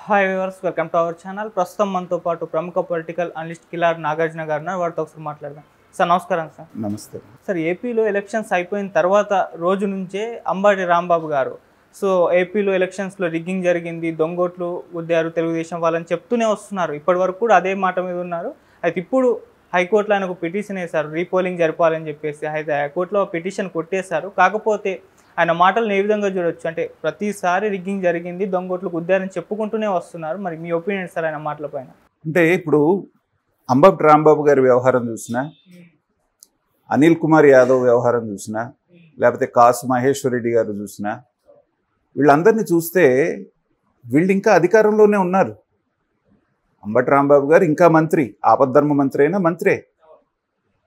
Hi viewers, welcome to our channel. ప్రస్తుతం మనతో పాటు ప్రముఖ పొలిటికల్ అనలిస్ట్ కిలార్ నాగార్జున గారు ఉన్నారు. వారితో ఒకసారి మాట్లాడదాం. సార్ నమస్కారం. సార్ నమస్తే. సార్, ఏపీలో ఎలక్షన్స్ అయిపోయిన తర్వాత రోజు నుంచే అంబటి రాంబాబు గారు ఏపీలో ఎలక్షన్స్లో రిగ్గింగ్ జరిగింది, దొంగోట్లు గుద్దారు తెలుగుదేశం వాళ్ళని చెప్తూనే వస్తున్నారు. ఇప్పటి వరకు కూడా అదే మాట మీద ఉన్నారు. అయితే ఇప్పుడు హైకోర్టులో ఆయనకు పిటిషన్ వేశారు, రీపోలింగ్ జరపాలని చెప్పేసి. అయితే హైకోర్టులో పిటిషన్ కొట్టేశారు. కాకపోతే ఆయన మాటలను ఏ విధంగా చూడొచ్చు అంటే ప్రతిసారి రిగ్గింగ్ జరిగింది, దొంగోట్లు గుద్దారని చెప్పుకుంటూనే వస్తున్నారు. మరి మీ ఒపీనియన్ సార్ ఆయన మాటల పైన? అంటే ఇప్పుడు అంబటి రాంబాబు గారి వ్యవహారం చూసినా, అనిల్ కుమార్ యాదవ్ వ్యవహారం చూసినా, లేకపోతే కాసు మహేశ్వర్ రెడ్డి గారు చూసినా, వీళ్ళందరినీ చూస్తే వీళ్ళు ఇంకా అధికారంలోనే ఉన్నారు. అంబటి రాంబాబు గారు ఇంకా మంత్రి, ఆపద్ధర్మ మంత్రి అయినా మంత్రే.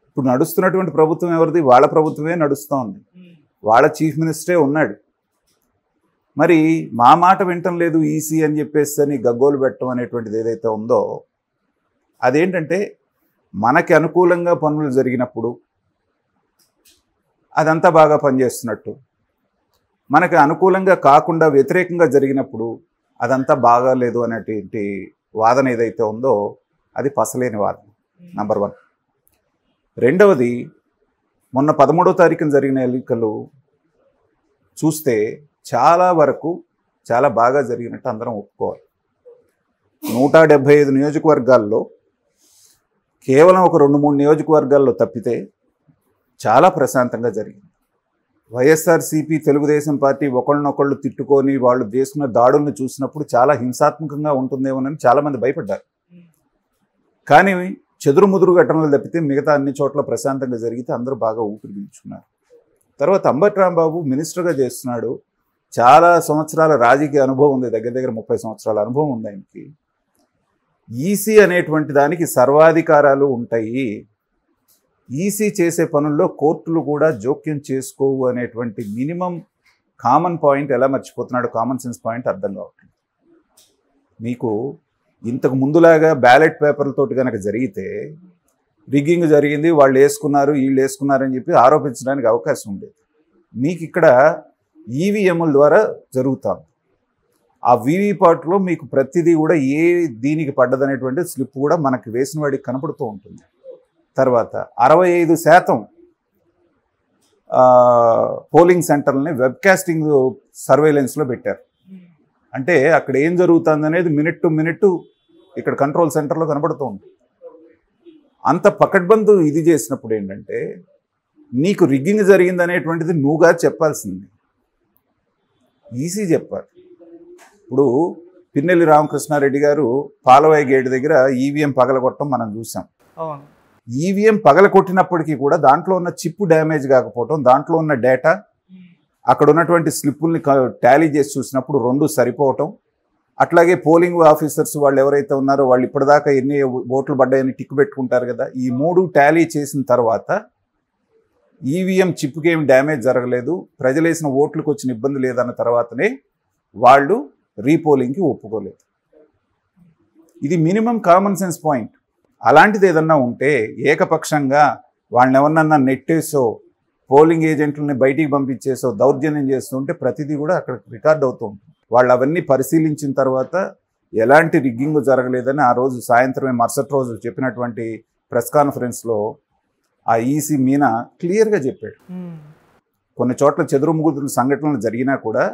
ఇప్పుడు నడుస్తున్నటువంటి ప్రభుత్వం ఎవరిది? వాళ్ళ ప్రభుత్వమే నడుస్తూ ఉంది. వాళ్ళ చీఫ్ మినిస్టరే ఉన్నాడు. మరి మా మాట వింటం లేదు ఈసీ అని చెప్పేసి అని గగ్గోలు పెట్టడం అనేటువంటిది ఏదైతే ఉందో, అదేంటంటే మనకి అనుకూలంగా పనులు జరిగినప్పుడు అదంతా బాగా పనిచేస్తున్నట్టు, మనకి అనుకూలంగా కాకుండా వ్యతిరేకంగా జరిగినప్పుడు అదంతా బాగాలేదు అనేటువంటి వాదన ఏదైతే ఉందో అది పసలేని వాదన. నంబర్ 1. రెండవది, మొన్న 13వ తారీఖున జరిగిన ఎన్నికలు చూస్తే చాలా వరకు చాలా బాగా జరిగినట్టు అందరం ఒప్పుకోవాలి. 175 నియోజకవర్గాల్లో కేవలం ఒక 2-3 నియోజకవర్గాల్లో తప్పితే చాలా ప్రశాంతంగా జరిగింది. వైఎస్ఆర్సీపీ తెలుగుదేశం పార్టీ ఒకళ్ళనొకళ్ళు తిట్టుకొని వాళ్ళు చేసుకున్న దాడులను చూసినప్పుడు చాలా హింసాత్మకంగా ఉంటుందేమోనని చాలామంది భయపడ్డారు. కానీ చెదురుముదురు ఘటనలు తప్పితే మిగతా అన్ని చోట్ల ప్రశాంతంగా జరిగితే అందరూ బాగా ఊపిరి పీల్చుకున్నారు. తర్వాత అంబటి రాంబాబు మినిస్టర్గా చేస్తున్నాడు. చాలా సంవత్సరాల రాజకీయ అనుభవం ఉంది, దగ్గర దగ్గర 30 సంవత్సరాల అనుభవం ఉంది ఆయనకి. ఈసీ అనేటువంటి దానికి సర్వాధికారాలు ఉంటాయి. ఈసీ చేసే పనుల్లో కోర్టులు కూడా జోక్యం చేసుకోవు అనేటువంటి మినిమం కామన్ పాయింట్ ఎలా మర్చిపోతున్నాడు? కామన్ సెన్స్ పాయింట్ అర్థం కావట్లేదు. మీకు ఇంతకు ముందులాగా బ్యాలెట్ పేపర్లతోటి కనుక జరిగితే రిగ్గింగ్ జరిగింది, వాళ్ళు వేసుకున్నారు, వీళ్ళు వేసుకున్నారని చెప్పి ఆరోపించడానికి అవకాశం ఉండేది. మీకు ఇక్కడ ఈవీఎంల ద్వారా జరుగుతాం. ఆ వీవీపాట్లో మీకు ప్రతిదీ కూడా ఏ దీనికి పడ్డదనేటువంటి స్లిప్ కూడా మనకి వేసిన వాడికి కనపడుతూ ఉంటుంది. తర్వాత 65% పోలింగ్ సెంటర్లని వెబ్కాస్టింగ్ సర్వేలెన్స్లో పెట్టారు. అంటే అక్కడ ఏం జరుగుతుంది అనేది మినిట్ టు మినిట్ ఇక్కడ కంట్రోల్ సెంటర్లో కనబడుతూ ఉంటుంది. అంత పకడ్బందు ఇది చేసినప్పుడు ఏంటంటే నీకు రిగ్గింగ్ జరిగింది అనేటువంటిది నువ్వుగా చెప్పాల్సింది, ఈసీ చెప్పాలి. ఇప్పుడు పిన్నెల్లి రామకృష్ణారెడ్డి గారు పాలవాయి గేట్ దగ్గర ఈవీఎం పగలగొట్టడం మనం చూసాం. ఈవీఎం పగలగొట్టినప్పటికీ కూడా దాంట్లో ఉన్న చిప్పు డ్యామేజ్ కాకపోవటం, దాంట్లో ఉన్న డేటా అక్కడ ఉన్నటువంటి స్లిప్పుల్ని టాలీ చేసి చూసినప్పుడు 2 సరిపోవటం, అట్లాగే పోలింగ్ ఆఫీసర్స్ వాళ్ళు ఎవరైతే ఉన్నారో వాళ్ళు ఇప్పటిదాకా ఎన్ని ఓట్లు పడ్డాయని టిక్ పెట్టుకుంటారు కదా, ఈ 3 టాలీ చేసిన తర్వాత ఈవీఎం చిప్కి ఏమి డ్యామేజ్ జరగలేదు, ప్రజలు వేసిన ఓట్లకు వచ్చిన ఇబ్బంది లేదన్న తర్వాతనే వాళ్ళు రీపోలింగ్కి ఒప్పుకోలేదు. ఇది మినిమం కామన్ సెన్స్ పాయింట్. అలాంటిది ఏదన్నా ఉంటే ఏకపక్షంగా వాళ్ళని ఎవరన్నా నెట్టేసో పోలింగ్ ఏజెంట్లని బయటికి పంపించేసో దౌర్జన్యం చేస్తుంటే ప్రతిదీ కూడా అక్కడ రికార్డ్ అవుతూ ఉంటుంది. వాళ్ళు అవన్నీ పరిశీలించిన తర్వాత ఎలాంటి రిగ్గింగ్ జరగలేదని ఆ రోజు సాయంత్రమే మరుసటి రోజు చెప్పినటువంటి ప్రెస్ కాన్ఫరెన్స్లో ఆ ఈసీ మీనా క్లియర్గా చెప్పాడు. కొన్ని చోట్ల చెదురుముదురు సంఘటనలు జరిగినా కూడా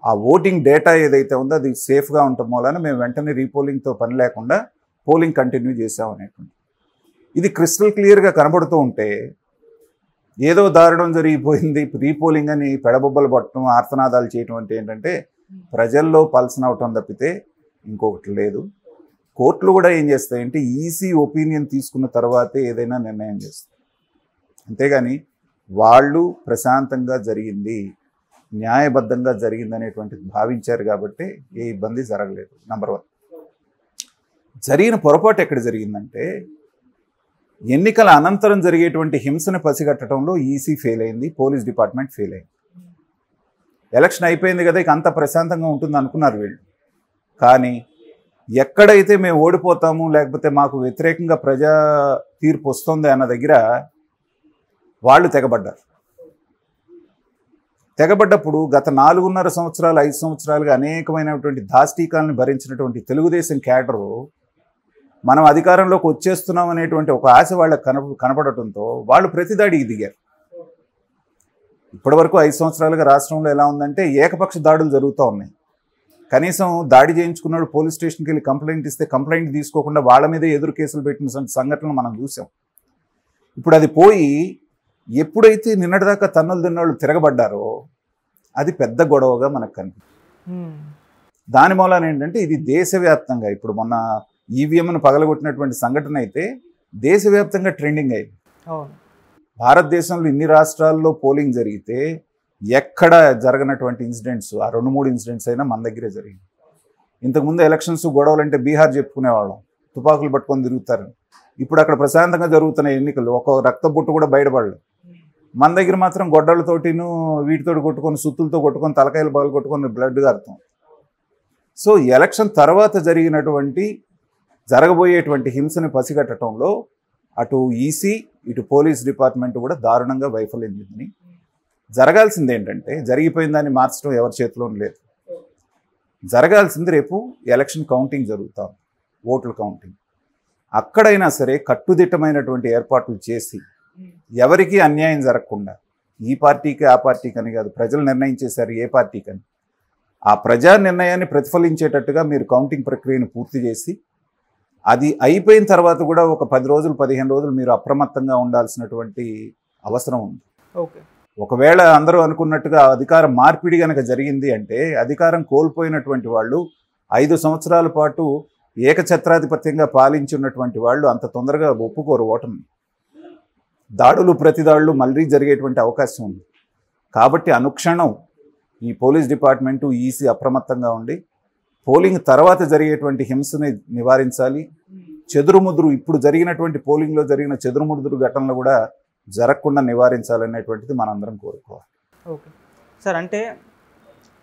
ఆ ఓటింగ్ డేటా ఏదైతే ఉందో అది సేఫ్గా ఉండటం వలన మేము వెంటనే రీపోలింగ్తో పని లేకుండా పోలింగ్ కంటిన్యూ చేసామనేటువంటి ఇది క్రిస్టల్ క్లియర్గా కనబడుతూ ఉంటే ఏదో దారుణం జరిగిపోయింది రీపోలింగ్ అని పెడబొబ్బలు పట్టడం, ఆర్తనాదాలు చేయటం అంటే ఏంటంటే ప్రజల్లో పల్సన్ అవటం తప్పితే ఇంకొకటి లేదు. కోర్టులు కూడా ఏం చేస్తాయంటే ఈసీ ఒపీనియన్ తీసుకున్న తర్వాతే ఏదైనా నిర్ణయం చేస్తాయి. అంతేగాని వాళ్ళు ప్రశాంతంగా జరిగింది, న్యాయబద్ధంగా జరిగింది అనేటువంటిది భావించారు కాబట్టి ఏ ఇబ్బంది జరగలేదు. నంబర్ 1. జరిగిన పొరపాటు ఎక్కడ జరిగిందంటే ఎన్నికల అనంతరం జరిగేటువంటి హింసను పసిగట్టడంలో ఈసీ ఫెయిల్ అయింది, పోలీస్ డిపార్ట్మెంట్ ఫెయిల్ అయింది. ఎలక్షన్ అయిపోయింది కదా, ఇక అంత ప్రశాంతంగా ఉంటుంది అనుకున్నారు వీళ్ళు. కానీ ఎక్కడైతే మేము ఓడిపోతాము లేకపోతే మాకు వ్యతిరేకంగా ప్రజా తీర్పు వస్తుంది అన్న దగ్గర వాళ్ళు తెగబడ్డారు. తెగబడ్డప్పుడు గత 4.5 సంవత్సరాలు 5 సంవత్సరాలుగా అనేకమైనటువంటి దాష్టీకాలను భరించినటువంటి తెలుగుదేశం క్యాడరు మనం అధికారంలోకి వచ్చేస్తున్నాం అనేటువంటి ఒక ఆశ వాళ్ళకి కనపడటంతో వాళ్ళు ప్రతిదాడికి దిగారు. ఇప్పటివరకు 5 సంవత్సరాలుగా రాష్ట్రంలో ఎలా ఉందంటే ఏకపక్ష దాడులు జరుగుతూ ఉన్నాయి. కనీసం దాడి చేయించుకున్నాడు పోలీస్ స్టేషన్కి వెళ్ళి కంప్లైంట్ ఇస్తే కంప్లైంట్ తీసుకోకుండా వాళ్ళ మీదే ఎదురు కేసులు పెట్టిన సంఘటనలు మనం చూసాం. ఇప్పుడు అది పోయి ఎప్పుడైతే నిన్నటిదాకా తన్నులు తిన్నోళ్ళు తిరగబడ్డారో అది పెద్ద గొడవగా మనకు కనిపిస్తుంది. దాని మూలాన ఏంటంటే ఇది దేశవ్యాప్తంగా ఇప్పుడు మొన్న ఈవీఎంను పగలగొట్టినటువంటి సంఘటన అయితే దేశవ్యాప్తంగా ట్రెండింగ్ అయింది. భారతదేశంలో ఇన్ని రాష్ట్రాల్లో పోలింగ్ జరిగితే ఎక్కడ జరగనటువంటి ఇన్సిడెంట్స్ ఆ 2-3 ఇన్సిడెంట్స్ అయినా మన దగ్గరే జరిగింది. ఇంతకుముందు ఎలక్షన్స్ గొడవలు అంటే బీహార్ చెప్పుకునేవాళ్ళం, తుపాకులు పట్టుకొని తిరుగుతారు. ఇప్పుడు అక్కడ ప్రశాంతంగా జరుగుతున్న ఎన్నికలు ఒక రక్త బొట్టు కూడా బయటపడలేదు. మన దగ్గర మాత్రం గొడ్డలతోటిను వీటితో కొట్టుకొని సుత్తులతో కొట్టుకొని తలకాయలు బాగా కొట్టుకొని బ్లడ్ గారుతాం. సో ఎలక్షన్ తర్వాత జరగబోయేటువంటి హింసని పసిగట్టడంలో అటు ఈసీ ఇటు పోలీస్ డిపార్ట్మెంట్ కూడా దారుణంగా వైఫల్యం చెందింది. జరగాల్సింది ఏంటంటే జరిగిపోయిన దాన్ని మార్చడం ఎవరి చేతిలోనూ లేదు. జరగాల్సింది రేపు ఎలక్షన్ కౌంటింగ్ జరుగుతాం, ఓట్ల కౌంటింగ్. అక్కడైనా సరే కట్టుదిట్టమైనటువంటి ఏర్పాట్లు చేసి ఎవరికి అన్యాయం జరగకుండా ఈ పార్టీకి ఆ పార్టీకి అని కాదు, ప్రజలు నిర్ణయించేశారు ఏ పార్టీకి అని, ఆ ప్రజా నిర్ణయాన్ని ప్రతిఫలించేటట్టుగా మీరు కౌంటింగ్ ప్రక్రియను పూర్తి చేసి అది అయిపోయిన తర్వాత కూడా ఒక 10 రోజులు 15 రోజులు మీరు అప్రమత్తంగా ఉండాల్సినటువంటి అవసరం ఉంది. ఒకవేళ అందరూ అనుకున్నట్టుగా అధికార మార్పిడి కనుక జరిగింది అంటే అధికారం కోల్పోయినటువంటి వాళ్ళు 5 సంవత్సరాల పాటు ఏకఛత్రాధిపత్యంగా పాలించున్నటువంటి వాళ్ళు అంత తొందరగా ఒప్పుకోరు ఓటమి. దాడులు ప్రతిదాడులు మళ్ళీ జరిగేటువంటి అవకాశం ఉంది. కాబట్టి అనుక్షణం ఈ పోలీస్ డిపార్ట్మెంటు ఈసీ అప్రమత్తంగా ఉండి పోలింగ్ తర్వాత జరిగేటువంటి హింసని నివారించాలి. చెదురుముదురు ఇప్పుడు జరిగినటువంటి పోలింగ్లో జరిగిన చెదురుముదురు ఘటనలు కూడా జరగకుండా నివారించాలనేటువంటిది మనందరం కోరుకోవాలి. ఓకే సార్, అంటే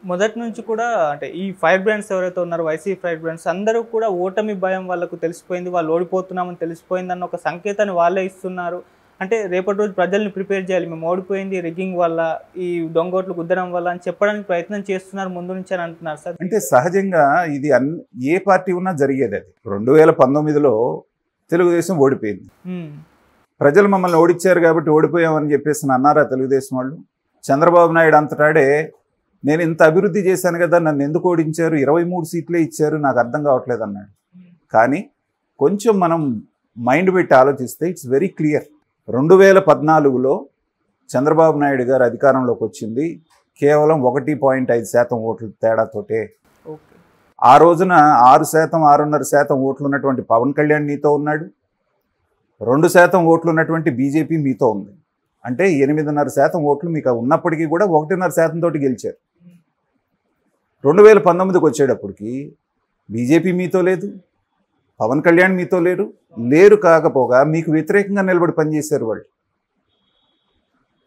మొదటి నుంచి కూడా అంటే ఈ ఫైర్ బ్రాండ్స్ ఎవరైతే ఉన్నారో వైసీపీ ఫైర్ బ్రాండ్స్ అందరూ కూడా ఓటమి భయం వాళ్ళకు తెలిసిపోయింది, వాళ్ళు ఓడిపోతున్నామని తెలిసిపోయింది అన్న ఒక సంకేతాన్ని వాళ్ళే ఇస్తున్నారు. అంటే రేపటి రోజు ప్రజల్ని ప్రిపేర్ చేయాలి, మేము ఓడిపోయింది రిగ్గింగ్ వల్ల ఈ దొంగోట్లు గుద్దడం వల్ల అని చెప్పడానికి ప్రయత్నం చేస్తున్నారు ముందు నుంచి అని అంటున్నారు సార్. అంటే సహజంగా ఇది ఏ పార్టీ ఉన్నా జరిగేది. అది 2019లో తెలుగుదేశం ఓడిపోయింది. ప్రజలు మమ్మల్ని ఓడిచ్చారు కాబట్టి ఓడిపోయామని చెప్పేసి అన్నారా తెలుగుదేశం వాళ్ళు? చంద్రబాబు నాయుడు అంతటాడే నేను ఇంత అభివృద్ధి చేశాను కదా, నన్ను ఎందుకు ఓడించారు, 23 సీట్లే ఇచ్చారు, నాకు అర్థం కావట్లేదు అన్నాడు. కానీ కొంచెం మనం మైండ్ పెట్టి ఆలోచిస్తే ఇట్స్ వెరీ క్లియర్. 2014లో చంద్రబాబు నాయుడు గారు అధికారంలోకి వచ్చింది కేవలం 1.5% ఓట్ల తేడాతోటే. ఆ రోజున 6%, 6.5% ఓట్లు ఉన్నటువంటి పవన్ కళ్యాణ్ మీతో ఉన్నాడు, 2% ఓట్లు ఉన్నటువంటి బీజేపీ మీతో ఉంది. అంటే 8.5% ఓట్లు మీకు ఉన్నప్పటికీ కూడా 1.5% తోటి గెలిచారు. 2019కి వచ్చేటప్పటికి బీజేపీ మీతో లేదు, పవన్ కళ్యాణ్ మీతో లేరు కాకపోగా మీకు వ్యతిరేకంగా నిలబడి పనిచేశారు వాళ్ళు.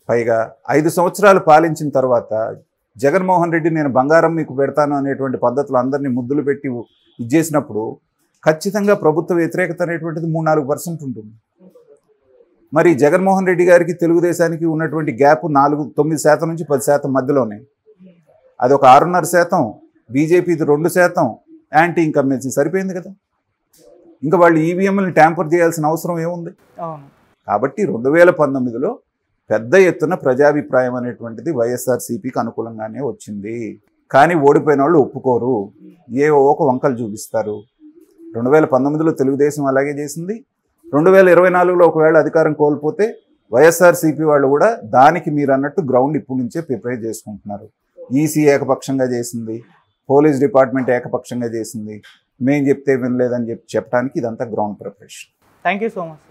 పైగా 5 సంవత్సరాలు పాలించిన తర్వాత జగన్మోహన్ రెడ్డి నేను బంగారం మీకు పెడతాను అనేటువంటి పద్ధతులు అందరినీ ముద్దులు పెట్టి ఇచ్చేసినప్పుడు ఖచ్చితంగా ప్రభుత్వ వ్యతిరేకత అనేటువంటిది 3-4% ఉంటుంది. మరి జగన్మోహన్ రెడ్డి గారికి తెలుగుదేశానికి ఉన్నటువంటి గ్యాప్ 9% నుంచి 10% మధ్యలోనే. అది ఒక 6.5%, బీజేపీది 2%, యాంటీ ఇన్కంబెన్సీ సరిపోయింది కదా. ఇంకా వాళ్ళు ఈవీఎంని ట్యాంపర్ చేయాల్సిన అవసరం ఏముంది? కాబట్టి 2019లో పెద్ద ఎత్తున ప్రజాభిప్రాయం అనేటువంటిది వైఎస్ఆర్సీపీకి అనుకూలంగానే వచ్చింది. కానీ ఓడిపోయిన వాళ్ళు ఒప్పుకోరు, ఏవో ఒక వంకలు చూపిస్తారు. 2019లో తెలుగుదేశం అలాగే చేసింది. 2024లో ఒకవేళ అధికారం కోల్పోతే వైఎస్ఆర్సీపీ వాళ్ళు కూడా దానికి మీరు అన్నట్టు గ్రౌండ్ ఇప్పటి నుంచే ప్రిపేర్ చేసుకుంటున్నారు. ఈసీ ఏకపక్షంగా చేసింది, పోలీస్ డిపార్ట్మెంట్ ఏకపక్షంగా చేసింది, మేము చెప్తే వినలేదని చెప్పడానికి ఇదంతా ground preparation. Thank you so much.